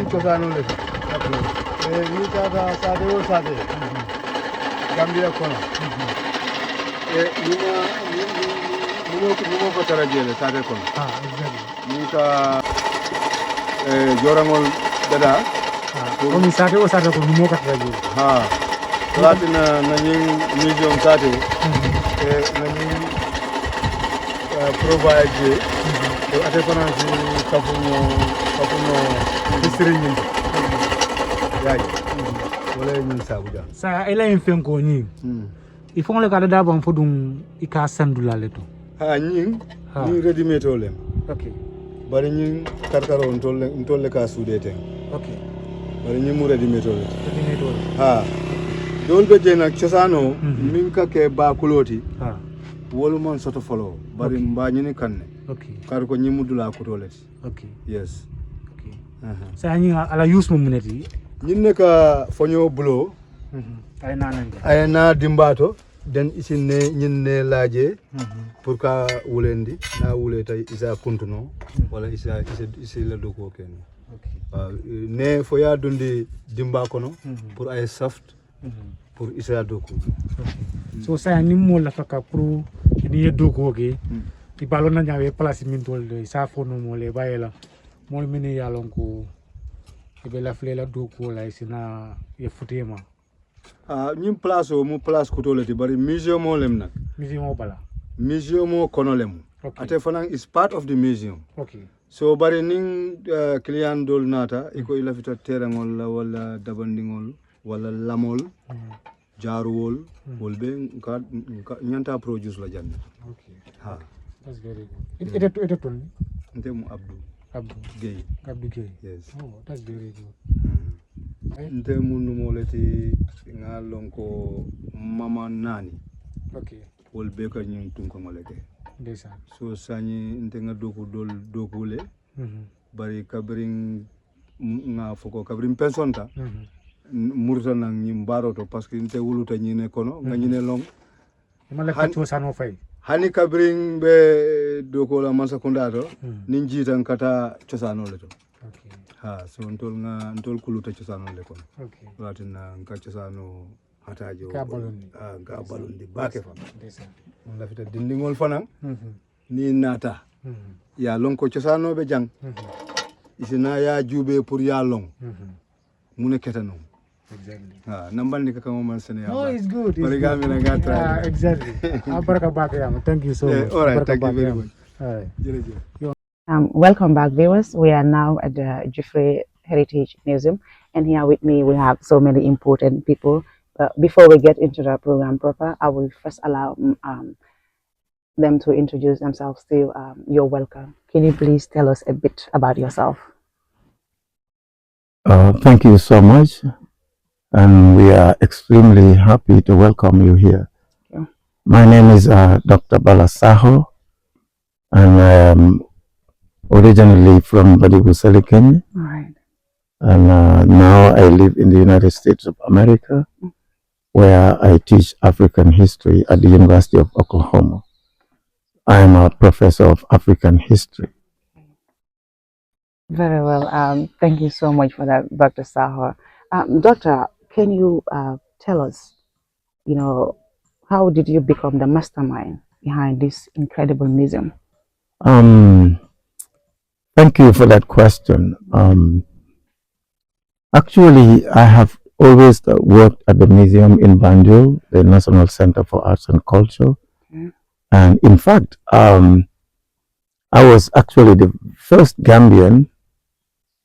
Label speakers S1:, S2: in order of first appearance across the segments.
S1: cosano le ni tata sade o sade Gambia kono nimo ko tarajele sade kono
S2: exactly
S1: ni ka jorangol dada
S2: on sade o sade ko nimo ko tarajele
S1: latina nani museum sade nani provide ate kono si kafuno history ni yayi wala ni sabuja
S2: sa ela en fenko ni il faut le kada da bon fodum ika sandula le to
S1: ni ready made olem
S2: okay
S1: bari ni karkaro ntolle ka sudete
S2: okay
S1: bari ni mu ready made olem dol be jena ciosano min ka ke ba kuloti wolu mon soto follow bari mba ni kanne
S2: okay
S1: kar ko nyimudula ko tolet
S2: okay
S1: yes
S2: okay sa ni ala use mo muneti
S1: ñinne ka fonyo bulo ay na dimbato den isine ñinne laaje pour ka wulendi na wule tay isa kuntuno wala isa la doko ken ne fo ya dundi dimba kono pour ay soft pour isa doko
S2: so sa ni mo la faka pour ni doko ke ti balo na nyawe place min tol de sa fono mo le bayela mo mini ya lonko ibe la flela doko la isina ye futema
S1: ñim place o mu place ko tolati bari museum o lem nak
S2: museum o bala
S1: museum o kono lem ate fanang is part of the museum
S2: okay so
S1: bari ning client dol nata iko ila fita terangol wala dabandingol wala lamol jaruwol wolbe ka nyanta produce la janne
S2: okay that's very good it ton
S1: ndem Abdou Gay yes
S2: that's very good
S1: nte munu moleti ngalon ko mama nani
S2: okay
S1: wol be ka nyum tun ko ngoleke
S2: ndesa
S1: so sani nte nga dokule bari kabring nga foko kabring pensonta murta nang nyim baroto parce que nte wuluta nyine kono nga nyine long
S2: mala ka sano fay
S1: hani kabring be dokola masakunda to ninjitan kata ciosano le to
S2: okay
S1: so ntol kuluta ciosano le kono
S2: okay
S1: latina nka ciosano hatajo
S2: ka
S1: balondi bake fa on la fita dindingol fanan ni nata ya lonko ciosano be jang isina ya jube pour ya long mune ketano
S2: exactly
S1: nambandi kaka mo man sene ya
S2: no it's good
S1: bari gambe na gata
S2: exactly baraka bake ya thank you so much
S1: all right thank you very much
S3: welcome back, viewers. We are now at the Jeffrey Heritage Museum, and here with me we have so many important people. Before we get into the program proper, I will first allow them to introduce themselves to you. You're welcome. Can you please tell us a bit about yourself?
S4: Thank you so much, and we are extremely happy to welcome you here. My name is Dr. Balasaho, and I am originally from Badibusali, Kenya.
S3: Right.
S4: And now I live in the United States of America, where I teach African history at the University of Oklahoma. I am a professor of African history.
S3: Very well. Thank you so much for that, Dr. Saho. Doctor, can you tell us, how did you become the mastermind behind this incredible museum?
S4: Thank you for that question. Actually, I have always worked at the museum in Banjul, the National Center for Arts and Culture. And in fact, I was actually the first Gambian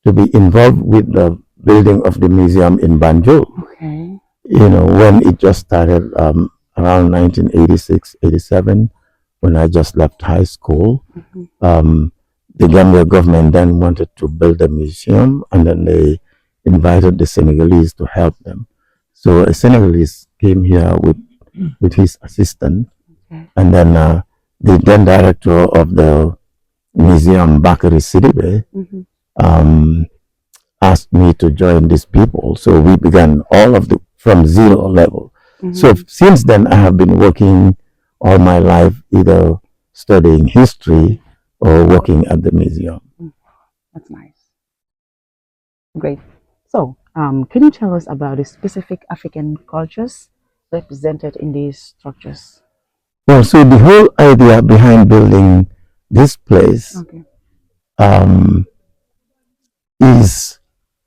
S4: to be involved with the building of the museum in Banjul.
S3: Okay.
S4: When it just started around 1986, 87, when I just left high school. The Gambia government then wanted to build a museum, and then they invited the Senegalese to help them. So a Senegalese came here with his assistant, and then the then director of the museum, Bakary Sidibe, asked me to join these people. So we began from zero level. So since then, I have been working all my life, either studying history or working at the museum.
S3: That's nice. Great. So, can you tell us about the specific African cultures represented in these structures?
S4: Well, so the whole idea behind building this place
S3: Okay.
S4: um, is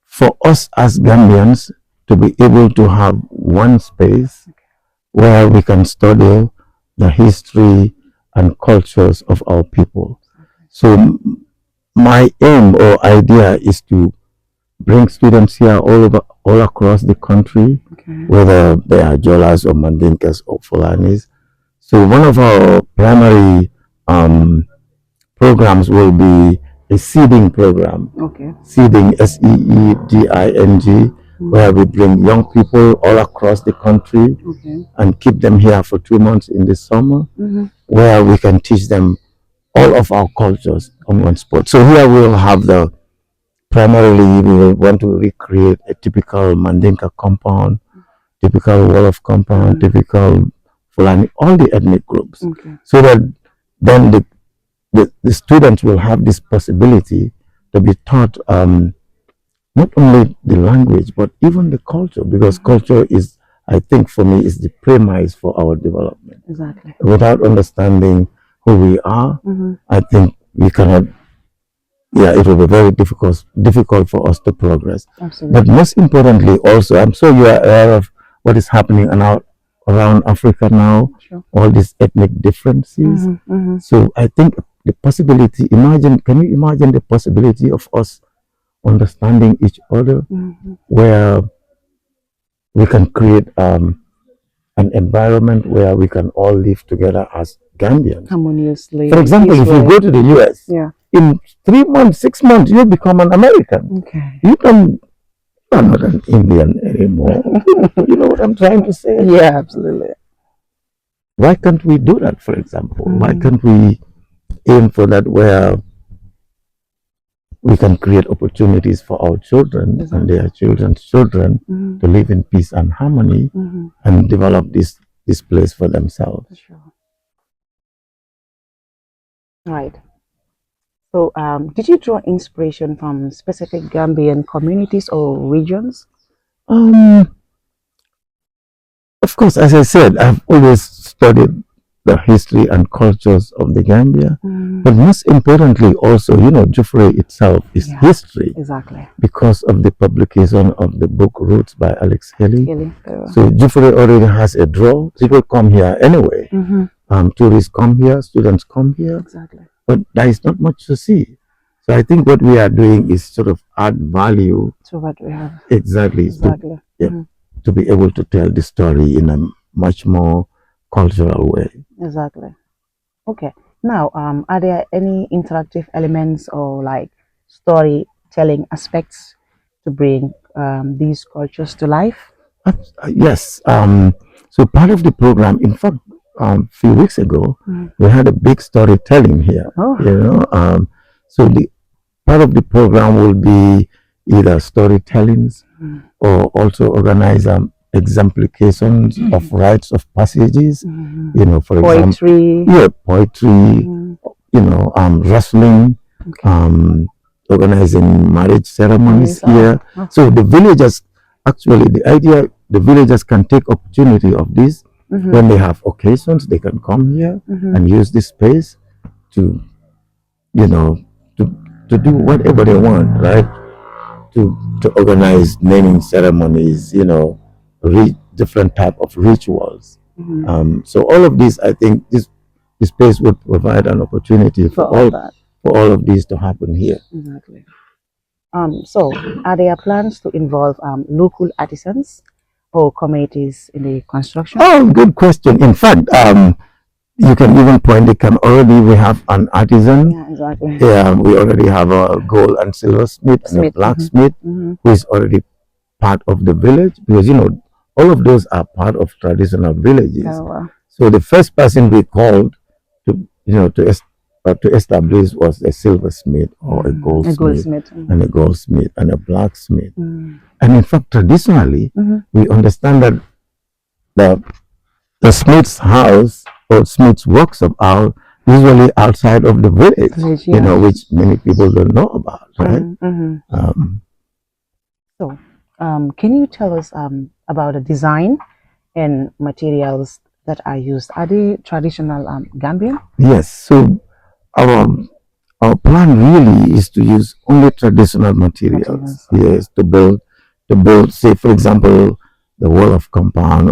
S4: for us as Gambians to be able to have one space where we can study the history and cultures of our people. So my aim or idea is to bring students here all across the country,
S3: Okay.
S4: whether they are Jolas or Mandinkas or Fulanis. So one of our primary programs will be a seeding program.
S3: Okay.
S4: Seeding, SEEDING, where we bring young people all across the country
S3: Okay.
S4: and keep them here for 2 months in the summer,
S3: Mm-hmm.
S4: where we can teach them all of our cultures on one spot. So here we'll have primarily we will want to recreate a typical Mandinka compound, typical Wolof compound, typical Fulani, all the ethnic groups.
S3: Okay.
S4: So that then the students will have this possibility to be taught not only the language but even the culture, because culture is, I think for me, is the premise for our development.
S3: Exactly.
S4: Without understanding who we are, I think we cannot, it will be very difficult for us to progress.
S3: Absolutely.
S4: But most importantly also, I'm sure you are aware of what is happening around Africa now,
S3: Sure.
S4: all these ethnic differences. So I think the possibility, can you imagine the possibility of us understanding each other, where we can create an environment where we can all live together as Gambians.
S3: Harmoniously.
S4: For example, if you go to the US,
S3: yeah.
S4: in 3 months, 6 months, you become an American.
S3: Okay.
S4: You are not an Indian anymore. You know what I'm trying to say?
S3: Yeah, absolutely.
S4: Why can't we do that, for example? Why can't we aim for that, where we can create opportunities for our children and their children's children to live in peace and harmony and develop this place for themselves?
S3: Sure. Right. So, did you draw inspiration from specific Gambian communities or regions?
S4: Of course, as I said, I've always studied the history and cultures of the Gambia, but most importantly also, Jufre itself is history.
S3: Exactly.
S4: Because of the publication of the book Roots by Alex Haley.
S3: Well.
S4: So Jufre already has a draw. People come here anyway. Tourists come here, students come here.
S3: Exactly.
S4: But there is not much to see. So I think what we are doing is sort of add value
S3: to what we have.
S4: Exactly. To be able to tell the story in a much more cultural way.
S3: Exactly. Okay. Now, are there any interactive elements or like storytelling aspects to bring these cultures to life?
S4: Yes. So part of the program, in fact, a few weeks ago, we had a big storytelling here.
S3: Oh.
S4: So the part of the program will be either storytellings or also organize exemplifications of rites of passages. For
S3: poetry.
S4: example, poetry. Wrestling.
S3: Okay.
S4: Organizing marriage ceremonies here. So the villagers, actually, the villagers can take opportunity of this. When they have occasions, they can come here and use this space to do whatever they want, right? To organize naming ceremonies, different type of rituals. So all of this, I think, this space would provide an opportunity for all of these to happen here.
S3: Exactly. So, are there plans to involve local artisans or communities in the construction?
S4: Oh, good question. In fact, you can even point the camera. Already we have an artisan.
S3: Yeah, exactly.
S4: Yeah, we already have a gold and silver smith and a blacksmith who is already part of the village, because all of those are part of traditional villages.
S3: Oh, wow.
S4: So the first person we called to establish was a silversmith or a goldsmith, and a goldsmith and a blacksmith. And in fact, traditionally, we understand that the smith's house or smith's workshop are usually outside of the village, which many people don't know about, right?
S3: So, can you tell us about the design and materials that are used? Are they traditional Gambian
S4: Yes. So our our plan really is to use only traditional materials.
S3: materials? Okay.
S4: Yes, to build. Say, for example, the wall of compound,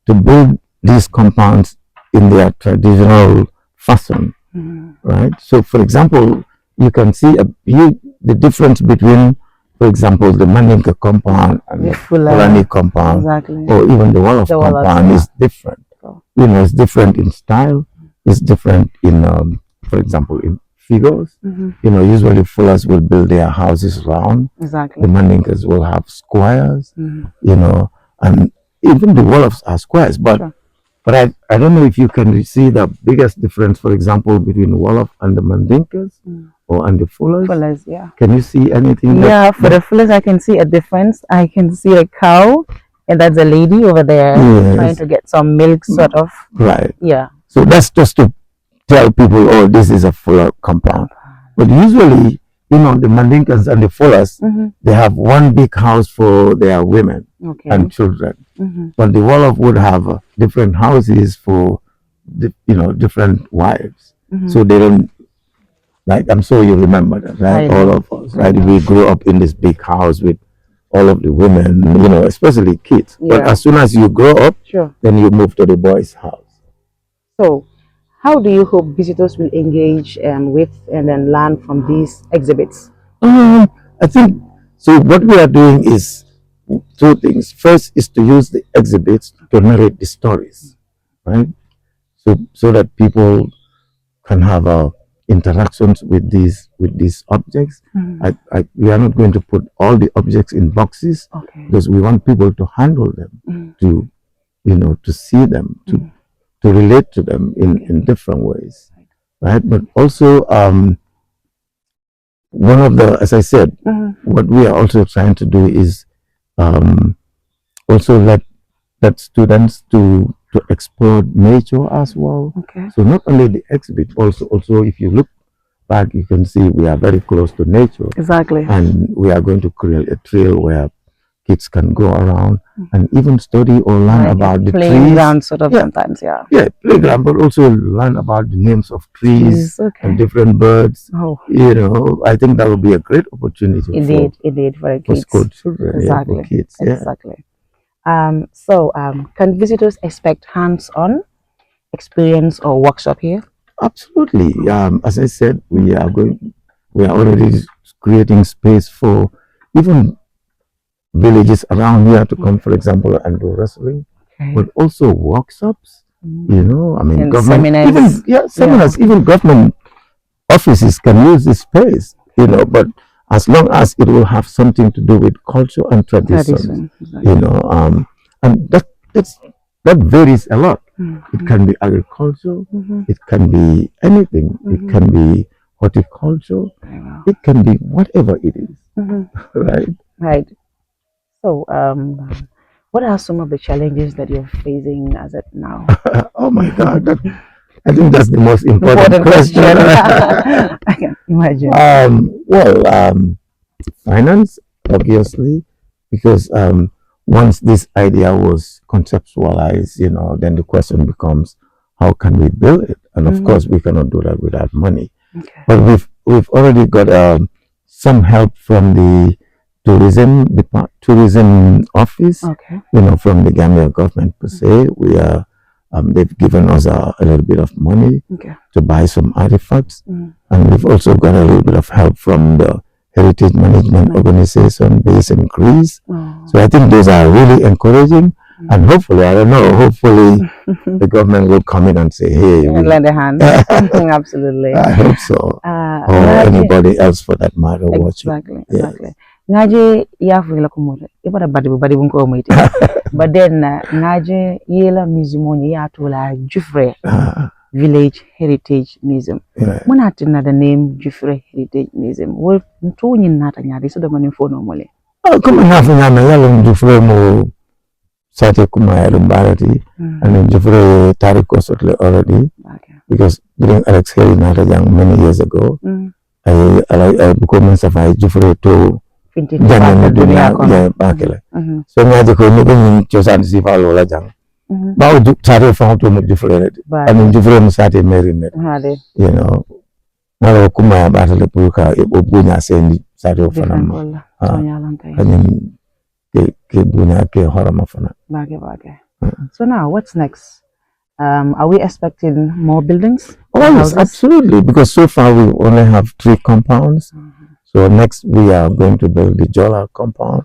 S4: to build these compounds in their traditional fashion.
S3: Mhm.
S4: Right. So, for example, you can see the difference between, for example, the Mandinka compound and
S3: The
S4: the
S3: fuller,
S4: Fulani compound,
S3: exactly.
S4: or even the wall of
S3: The wall of,
S4: compound
S3: yeah.
S4: is different.
S3: So,
S4: It's different in style. It's different in, for example, in figures.
S3: mhm,
S4: Usually Fullers will build their houses round. The
S3: exactly.
S4: Mandinkas will have squares.
S3: Mhm.
S4: And even the walls are squares. But
S3: Sure.
S4: but I don't know if you can see the biggest difference, for example, between Wolof and the Mandinkas
S3: Mm.
S4: or and the Fullers.
S3: Fullers, yeah.
S4: Can you see anything?
S3: Yeah, for the fullers, I can see a difference. I can see a cow, and that's a lady over there trying
S4: Yes,
S3: to get some milk, sort of.
S4: right.
S3: Yeah.
S4: So that's just to tell people, oh, this is a Fuller compound. But usually, the Mandinkas and the Fullers,
S3: Mhm.
S4: they have one big house for their women
S3: Okay.
S4: and children.
S3: Mhm.
S4: But the Wolof would have different houses for, different wives.
S3: Mhm.
S4: So they don't, like, I'm sure you remember that, right?
S3: I
S4: All
S3: know.
S4: of us,
S3: I
S4: right?
S3: know.
S4: We grew up in this big house with all of the women, especially kids. But
S3: Yeah.
S4: as soon as you grow up,
S3: Sure.
S4: then you move to the boys' house.
S3: So, how do you hope visitors will engage with and then learn from these exhibits?
S4: I think so. What we are doing is two things. First is to use the exhibits to narrate the stories, right? So that people can have interactions with these objects.
S3: Mhm.
S4: We are not going to put all the objects in boxes
S3: Okay.
S4: because we want people to handle them,
S3: Mhm.
S4: to see them,
S3: Mhm.
S4: to relate to them in different ways, right? But also, one of the, as I said,
S3: Mhm.
S4: what we are also trying to do is, um, also let students to explore nature as well.
S3: Okay.
S4: So not only the exhibit, also if you look back, you can see we are very close to nature,
S3: Exactly.
S4: and we are going to create a trail where kids can go around and even study or learn
S3: Like a
S4: about the
S3: playing
S4: trees.
S3: ground, sort of,
S4: Yeah,
S3: sometimes. Yeah.
S4: yeah, playground, but also learn about the names of trees
S3: Trees. Okay.
S4: and different birds.
S3: Oh,
S4: I think that would be a great opportunity
S3: indeed, for the
S4: for
S3: kids.
S4: school children, yeah, for
S3: Exactly.
S4: kids, yeah.
S3: Exactly. So, can visitors expect hands-on experience or workshop here?
S4: Absolutely. As I said, we are already creating space for even villages around here to come, for example, and do wrestling,
S3: Okay.
S4: but also workshops. I mean,
S3: And
S4: government,
S3: seminars.
S4: even seminars, even government offices can use this space. But as long as it will have something to do with culture and traditions,
S3: Tradition. Exactly.
S4: and that varies a lot. It
S3: Mhm.
S4: can be agriculture,
S3: Mhm.
S4: it can be anything, it
S3: Mhm.
S4: can be horticulture,
S3: Very well.
S4: it can be whatever it is,
S3: Mhm.
S4: right?
S3: Right. So, what are some of the challenges that you're facing as of now?
S4: Oh my God, I think that's the most important
S3: Important
S4: question.
S3: question. I can imagine.
S4: Well, finance, obviously, because once this idea was conceptualized, then the question becomes, how can we build it? And of course, we cannot do that without money.
S3: Okay.
S4: But we've already got some help from the tourism office,
S3: Okay.
S4: from the Gambia government per se. They've given us a little bit of money
S3: Okay.
S4: to buy some artifacts,
S3: Mm.
S4: and we've also got a little bit of help from the Heritage Management Organization based in Greece.
S3: Oh.
S4: So I think those are really encouraging, and hopefully, I don't know, hopefully the government will come in and say, hey,
S3: Lend a hand. Absolutely.
S4: I hope so. Or
S3: Ngaji,
S4: anybody else for that matter watching.
S3: exactly,
S4: Yes.
S3: exactly. Ngaji ya la kumule. Iba badi bunko moite. But then ngaji yela museum ya tola Jufre Village Heritage Museum.
S4: Yeah.
S3: Muna tina the name Jufre Heritage Museum. Wo ntu nyin nata nyadi so the money for no mole.
S4: Oh, come on, nothing. I'm a yellow Jufre mo sate kuma barati, and then Jufre Tariko certainly already.
S3: Okay.
S4: Because during Alex Haley many years ago, I became Safai Jufre to jangan dunia ya bakela so ngaji ko ni ko ciosan si falo la jang ba o sare fa to mo jufre ani jufre mo sate merine you know ngalo kuma ba le puka e bunya sendi sare fa nam ani ke bunya ke horama fana
S3: bage so now what's next? Are we expecting more buildings?
S4: Oh yes, absolutely, because so far we only have 3 compounds. So next we are going to build the Jola compound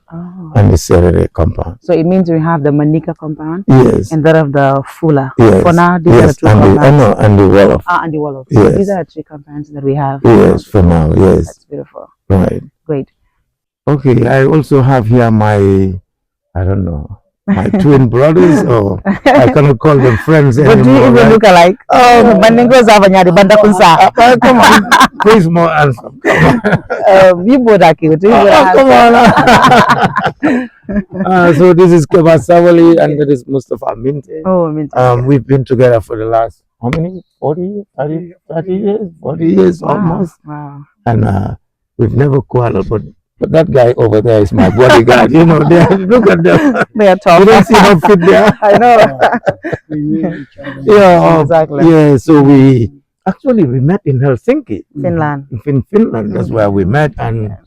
S4: and the Serere compound.
S3: So it means we have the Manika compound,
S4: yes,
S3: and that of the Fula.
S4: Yes,
S3: For now, these
S4: yes,
S3: are the 2 compounds.
S4: And the Wolof.
S3: And the Wolof.
S4: Yes.
S3: So these are the 3 compounds that we have.
S4: Yes, for now, yes.
S3: That's beautiful.
S4: Right.
S3: Great.
S4: Okay, I also have here my, I don't know, my twin brothers, or I cannot call them friends anymore.
S3: But do you even look alike? Oh,
S4: come on, please more handsome.
S3: You both are cute.
S4: Come on. So this is Keba Sawali and that is Mustafa Minty.
S3: Oh, Minty.
S4: We've been together for the last, how many? 40 years? 30 years? 40 years almost.
S3: Wow.
S4: And we've never quarreled, but that guy over there is my bodyguard. You know, look at them.
S3: They are tall.
S4: You don't see how fit they are.
S3: I know.
S4: Yeah,
S3: exactly.
S4: Yeah, so we met in Helsinki,
S3: Finland.
S4: In Finland, that's where we met, and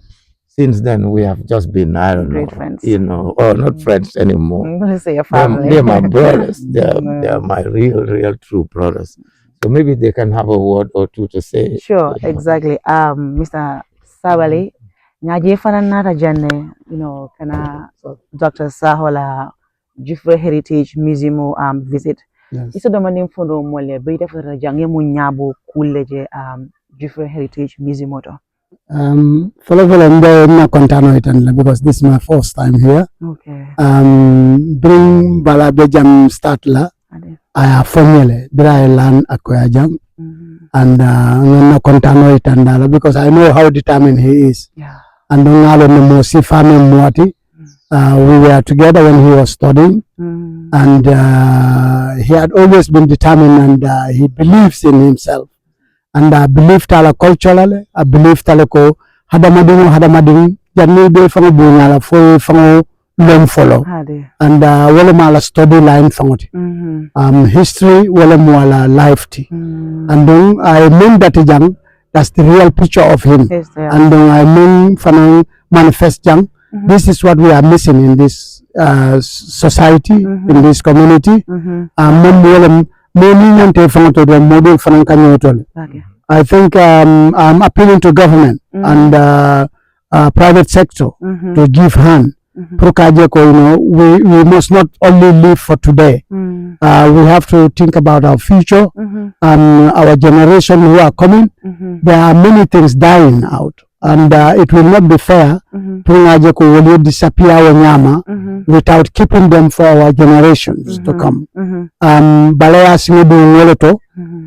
S4: since then we have just been, I don't know,
S3: friends.
S4: You know, not friends anymore.
S3: I'm gonna say a family.
S4: They're my brothers. They're my real, true brothers. So maybe they can have a word or two to say.
S3: Sure, exactly. Mr. Sawali. Ngaji fanan nata janne, you know, kana Dr. Sahola Jufre Heritage Museum visit.
S1: Yes.
S3: Iso dama nim fondo mole beita fara jange mu nyabo kuleje Jufre Heritage Museum to.
S5: Follow na kontano itan because this is my first time here.
S3: Okay.
S5: Bring balabe jam start la. I have formula bra land akoya jam. And na kontano itan dala because I know how determined he is.
S3: Yeah.
S5: And we were together when he was studying, and he had always been determined, and he believes in himself. And I believe tala culturally, I believe tala ko hadamading janni be fango bunala fo fango learn follow. And wala mala study line fangoti. History wala mala life ti. And then I mean that young. That's the real picture of him.
S3: Yes, yeah.
S5: And I mean, fanang manifest young. This is what we are missing in this society, in this community. I think I'm appealing to government and private sector to give hand. You know, we must not only live for today. We have to think about our future and our generation who are coming. There are many things dying out, and it will not be fair to disappear without keeping them for our generations to come. Balaya singedu woloto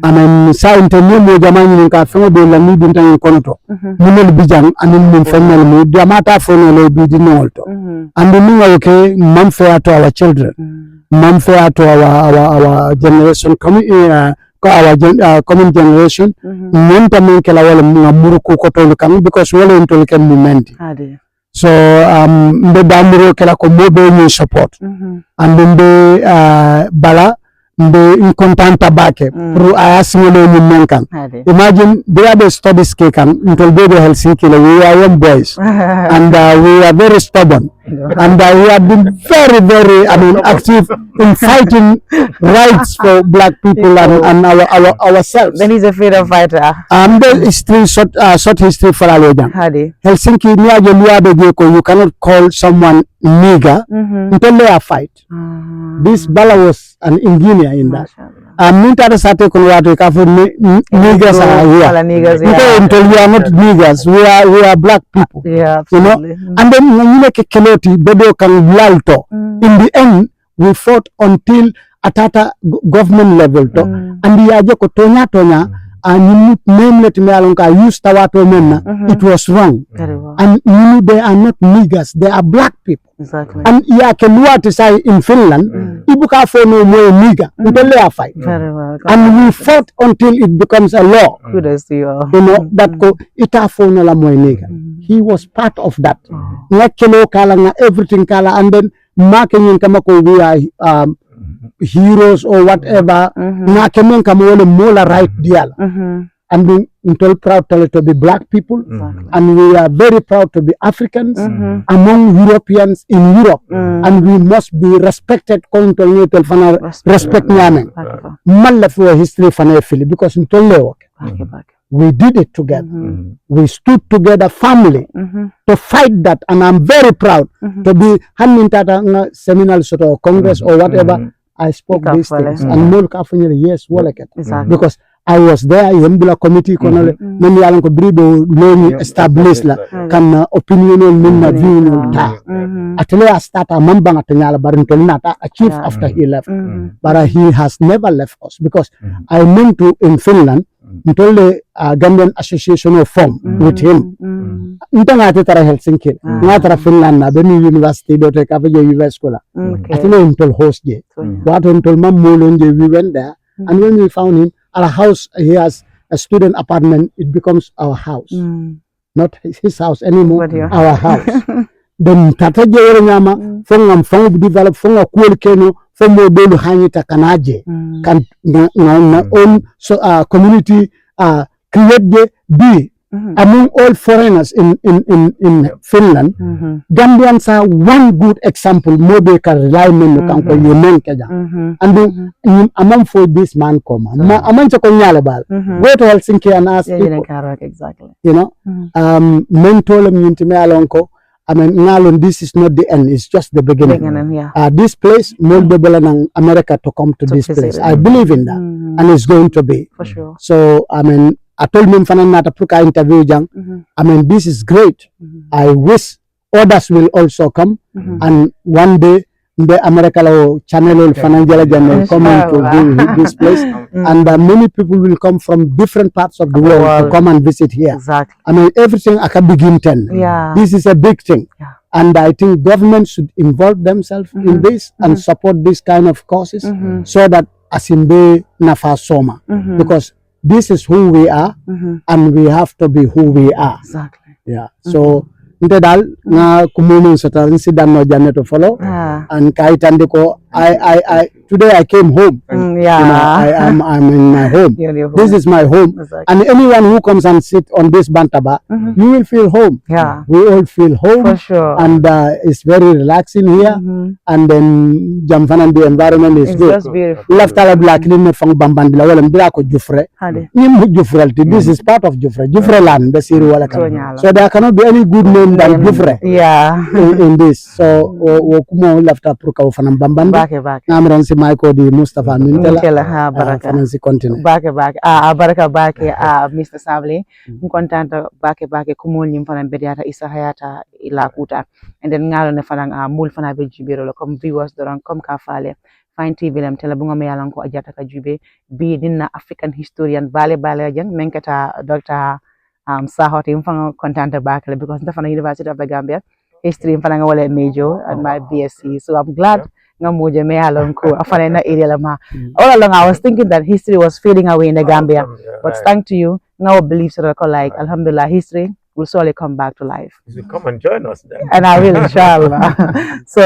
S5: amen sa intenu mo jamani nka fengo be la ni bintan konoto munel bijang anin mun fenel mo diamata fono le bidi nolto and we okay mum fair to our children, mum fair to our generation coming coming generation nenta men kala wala muru ko to kan because wala into can movement. So the damuro kala ko mobe ni support and then the bala the incontanta bake pro ayasingolo ni menkan. Imagine they are the studies kekan until they Helsinki we are young boys and we are very stubborn and we have been very active in fighting rights for black people and ourselves.
S3: Then he's a freedom fighter.
S5: The history short history for Alojan. Helsinki you cannot call someone nigger until they are fight. This Bala was an engineer in that. Niggers are here. Until we are not niggers, we are black people.
S3: Yeah,
S5: you know. And then when you Keloti, Bedo can lalto. In the end, we fought until atata government level to. And the aje ko tonya and name let me alonka use tawato menna. It was wrong. And they are not niggers, they are black people.
S3: Exactly.
S5: And ya kelua to say in Finland, ibuka for no more nigger until they are fight.
S3: Very well.
S5: And we fought until it becomes a law.
S3: Kudos to you all.
S5: You know that ko ita for no la more nigger. He was part of that. Nga kelo kala nga everything kala, and then marking kamako we are heroes or whatever. Nga kemen kamole mola right dial. And we are proud to be black people, and we are very proud to be Africans among Europeans in Europe, and we must be respected. Respect nyame. Malla for history fana because we did it together. We stood together, family, to fight that, and I'm very proud to be handing that seminal sort of congress or whatever. I spoke these things, and more yes, because I was there. Yembula committee kono nani yalan ko brido loni established la kan opinion minna view ta atele start a mamba ngatanyala barintol nata achieve after he left, but he has never left us because I went to in Finland until the Gambian association of form with him. Ntanga tara Helsinki ngatara Finland na beni university do te kafaje US school atele until host je what until mamolonje we went there, and when we found him our house, he has a student apartment, it becomes our house, not his house anymore, our house. Then tata jere nyama fonga mfango develop fonga kuelekeno fonga belu hanyita kanaje kan na own so community create be among all foreigners in Finland. Gambians are one good example. Mode can rely on kanko yemen keja. And among for this man come. Among to konyale bal. Go to Helsinki and ask people.
S3: Exactly.
S5: You know, mentor me alonko. I mean, ngalon, this is not the end. It's just the beginning. This place, more than America to come to this place. I believe in that, and it's going to be
S3: for sure.
S5: So I mean, I told him Fanana Pruka interview jang. I mean, this is great. I wish others will also come, and one day the America channel will come to this place, and many people will come from different parts of the world to come and visit here.
S3: Exactly.
S5: I mean, everything I can begin 10. This is a big thing. And I think government should involve themselves in this and support this kind of causes so that Asimbe Nafa Soma, because this is who we are, and we have to be who we are.
S3: Exactly.
S5: Yeah. So nte dal na kumuni sota nsi dan no jane to follow and kaitande ko I today I came home. You know, I'm in my home. This is my home. Exactly. And anyone who comes and sit on this bantaba, you will feel home. We all feel home.
S3: For sure.
S5: And it's very relaxing here. And then Jamfana, the environment is good.
S3: Just beautiful.
S5: Left ala black limit from Bambandila wala mbira ko Jufre. This is part of Jufre. Jufre land the Siri wala kan. So there cannot be any good name than Jufre. In this. So wokumo left up Pruka ufana Bambandi. Namran si Michael di Mustafa Mintela
S3: baraka
S5: fancy continent
S3: baraka Mr. Sabli mkontanta bake kumul nyim fana bediata isa hayata ila kuta and then ngalo ne fana mul fana be jibiro lo comme viewers doran comme ka fale Fine TV lem tele bunga me yalan ko ajata ka jube bi dinna African historian bale jang menkata Dr. Sahoti mfanga kontanta bake because the fana University of the Gambia history mfana wala major and my BSc, so I'm glad all along I was thinking that history was fading away in the Gambia, but thanks to you, now beliefs are like Alhamdulillah, history will surely come back to life.
S6: You should come and join us then.
S3: And I will, inshallah. So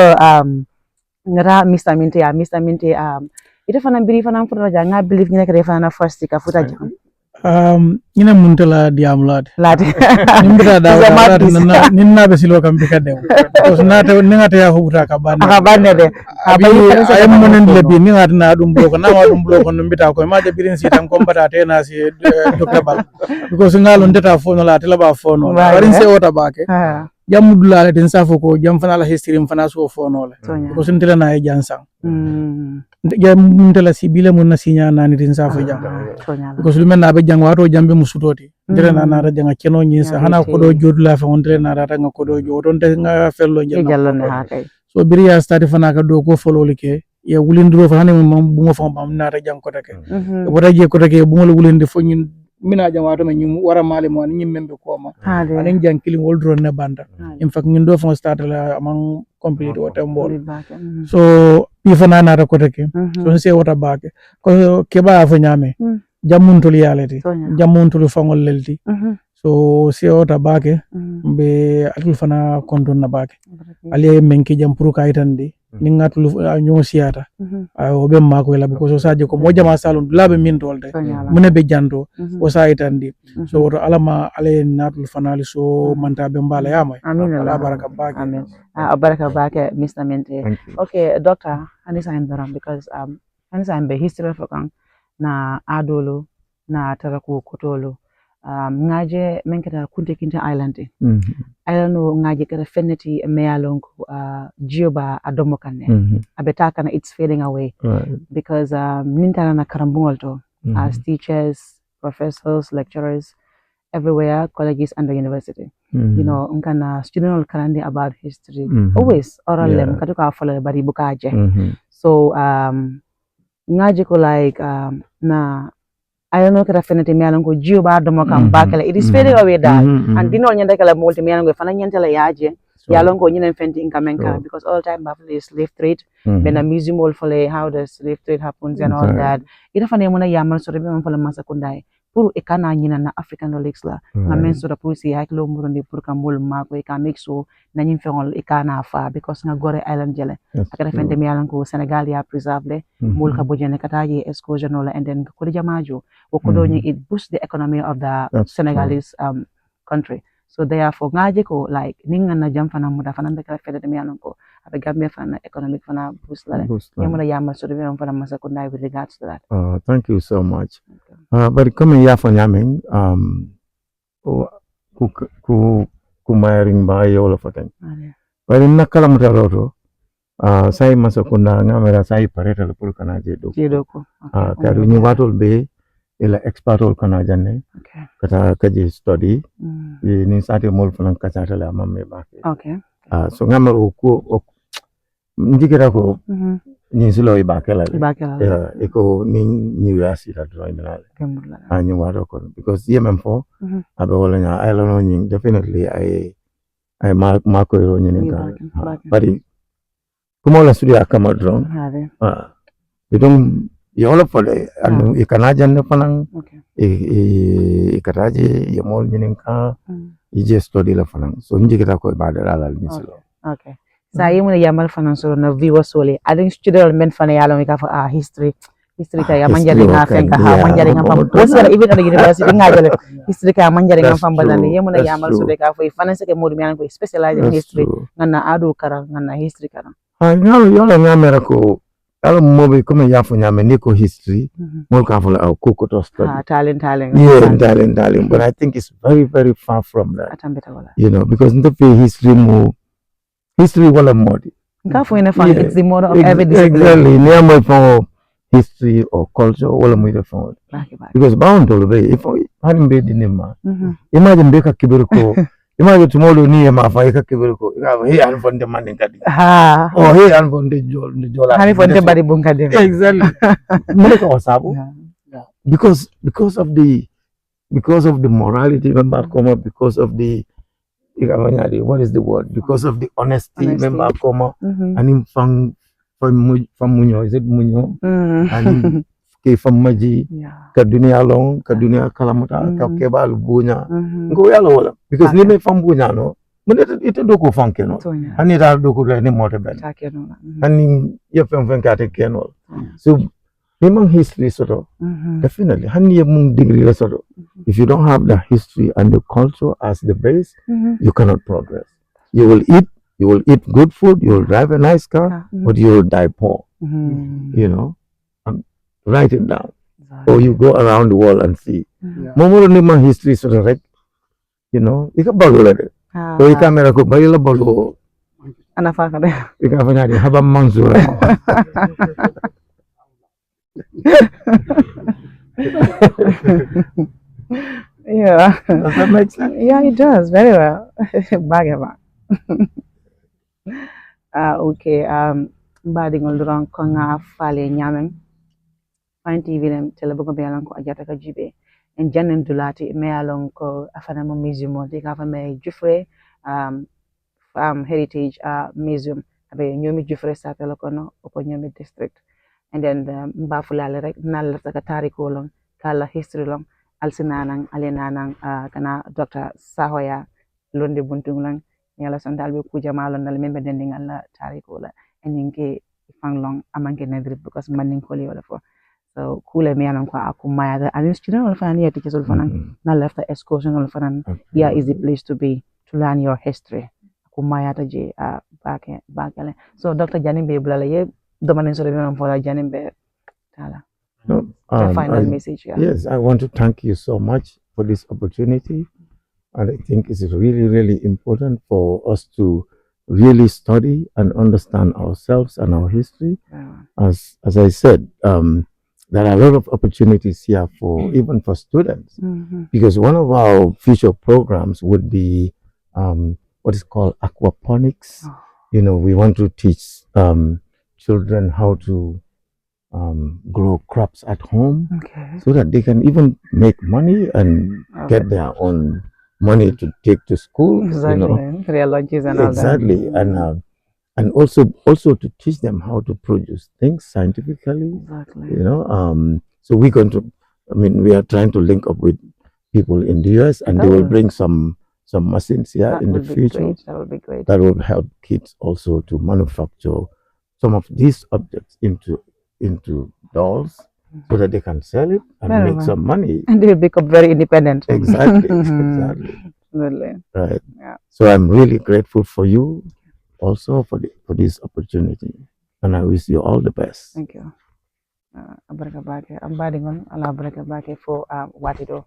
S3: Mr. Minte ita fana biri fana futa ja nga believe ni nekere fana first ka futa ja
S2: ina muntala diamlad
S3: lad
S2: nimbuta da ninna be silo kam bikade ko nata ngata ya futa ka banne de ay monen le bi ni ngata na dum bloko na ma dum bloko no mbita ko ma de birin si tan kombata te na si Dr. Bal because ngalo ndeta fono la tela ba fono warin se ota bake jamudula le den safo ko jam fana la history fana so fono le ko sintela na e jansang jam tela si bile mun na sinya na ni den safo jam ko sulmen na be jang wato jambe musutoti ndere na na janga keno nyinsa hana ko do jodula fa on ndere na rata nga ko do jodon de nga fello
S3: jallo ne ha kay
S2: so biriya stadi fana ka do ko follow like ye wulindiro fa hanen mom bu mo fa bam na rata jang ko take bo raje ko take bu mo wulinde fo ñin mina jang wato men ñu wara male mo ni membe ko ma anen jang kili woldro ne banda in fact ñun do fa start la amang complete wata mbol so bi fana na ko take so se wata baake ko ke ba fa nyame jamuntuli yaleti jamuntuli fangol lelti
S5: so CEO ta bake be atul fana konton na bake ali menki jam pour kayitandi ni ngatul ñoo siata o be mako la because o saje ko mo jama salon labe min dolde mune be janto o sayitandi so woto alama ale natul fana li so manta be mbala yama ala baraka bake
S3: amen baraka bake Mr. Mente okay doctor anisa endoram because anisa be history fokan na adolo na taraku kotolo ngaje menkata kunte kinte island island no ngaje kata feneti mealon ko jioba adomo kanne abeta kana it's fading away because nintana na karambungol to as teachers professors lecturers everywhere colleges and the university you know unkana student karande about history always oral lem katuka follow bari bukaje so ngaje ko like na I don't know kata fenete mi alango jio ba do mo kam bakala it is fading away that and dino nyanda kala multi mi alango fana nyanta la yaje yalongo nyinen fenti incamenka because all time bafle slave trade bena museum all fole how the slave trade happens and all that ita fana mona yamal so rebe mon fala masa kundai pour e kana nyina na african leagues la ngamen so da pour si haklo murundi pour kamul mako e ka make so na nyim fengol e kana fa because nga gore island jele akata fente mi alango senegal ya preserve mul ka bojene kata ye exclusion wala and then ko jamajo it boosts the economy of the Senegalese country. So therefore, ngaji ko like ninga na jam fana muda fana ndekala fede de mianon ko abe Gambia fana economic fana boost la. Yamuda yama so de fana masakunda with regards to that.
S4: Thank you so much. But coming here for Yaming, ku mayaring ba yolo faten. But in nakala mutaroto, sai masakunda ngamera sai pareta le pul kana jedo.
S3: Jedo ko.
S4: Karu ni watol be ila expert ol kana janne kata kaji study ni sate mol fulan kata la mamme ba so ngamaro ko ndikira ko ni sulo ibakela eko ni university la drawing la ani wado ko because yemen fo abe wala nya I don't know definitely I mark ko ro ni ka bari kuma la study akama drone bidong yola pole anu ikanaja ne panang ikataje yamol nyinen ka ije study la fanang so nji kita ko badala la mislo
S3: okay sa yimu yamal fanang so na viwa sole adin student men fana yalo mi ka fa history ka yamanjale nga fenga ha manjale nga fam wosala even at the university ngajale history ka yamanjale nga fam badane yimu na yamal so de ka fa fana se ke modu mi ko specialize in history ngana adu kara ngana history kara
S4: ngalo yola ngamera ko alo mobe comme yafo nyame niko history mo ka fola au kuko study
S3: talent
S4: but I think it's very very far from that you know because the history wala modi
S3: ngafo ina fan it's the model of every discipline
S4: exactly near for history or culture wala mo ide fon because bound to be if hanim be dinema imagine be ka kibir ko imagine tomorrow ni ma fa ka kibir ko he an fonde man ngadi he an fonde jola
S3: hani fonde bari bon kadi
S4: exactly make us sabu because of the morality member come because of the what is the word because of the honesty member come and from munyo is it munyo and ke from maji ka dunia long ka dunia kalamuta ka kebal bunya ngo yalo wala because ni me from bunya no mun ita doko fanke no hani da doko ne mote ben hani ye fem ka te keno so memang history sort of definitely hani ye mun degree la sort of if you don't have the history and the culture as the base you cannot progress you will eat good food you will drive a nice car but you will die poor you know write it down or you go around the world and see momoro ni ma history sort of right you know ika bago la de so ika mera ko bari la bago
S3: ana fa kada
S4: ika fanya de haba mansura
S3: yeah
S4: does that make sense
S3: yeah it does very well bagema okay mbadi ngol duran ko nga fale nyamen Fine TV lem tele bugo be alan ko ajata ka jibe en jannen dulati me alon ko afana mo museum o de ka fa me jufre heritage museum abe nyomi jufre sa tele ko no ko nyomi district and then mbafulale rek nal ta ka tariko lon kala history lon alsinanang alenanang kana Dr. Sahoya londe buntung yala sandal be kuja malon dal membe dending alla tariko la eninke fanglong amanke nedri because manning koli wala fo so kule me anan ko akumaya the an student wala fanan yati kesul fanan na left the excursion wala fanan yeah is the place to be to learn your history akumaya ta je bakale so Dr. Janimbe blala ye domanen so be for Janimbe tala
S4: No,
S3: final message. Yeah.
S4: Yes, I want to thank you so much for this opportunity. And I think it's really, really important for us to really study and understand ourselves and our history.
S3: Yeah.
S4: As I said, there are a lot of opportunities here for even for students, because one of our future programs would be what is called aquaponics.
S3: Oh.
S4: You know, we want to teach children how to grow crops at home, so that they can even make money and get their own money to take to school.
S3: Exactly.
S4: You know,
S3: real lunches and all that.
S4: exactly, and also to teach them how to produce things scientifically.
S3: Exactly.
S4: You know, so we're going to. I mean, we are trying to link up with people in the US, and they will bring some machines here in the future.
S3: That would be great.
S4: That will help kids also to manufacture some of these objects into dolls, so that they can sell it and make some money.
S3: And they'll become very independent.
S4: Exactly, exactly.
S3: Absolutely.
S4: Right.
S3: Yeah.
S4: So I'm really grateful for you also for this opportunity, and I wish you all the best.
S3: Thank you. Abaraka bake. I'm batting on Allah baraka bake for Watido.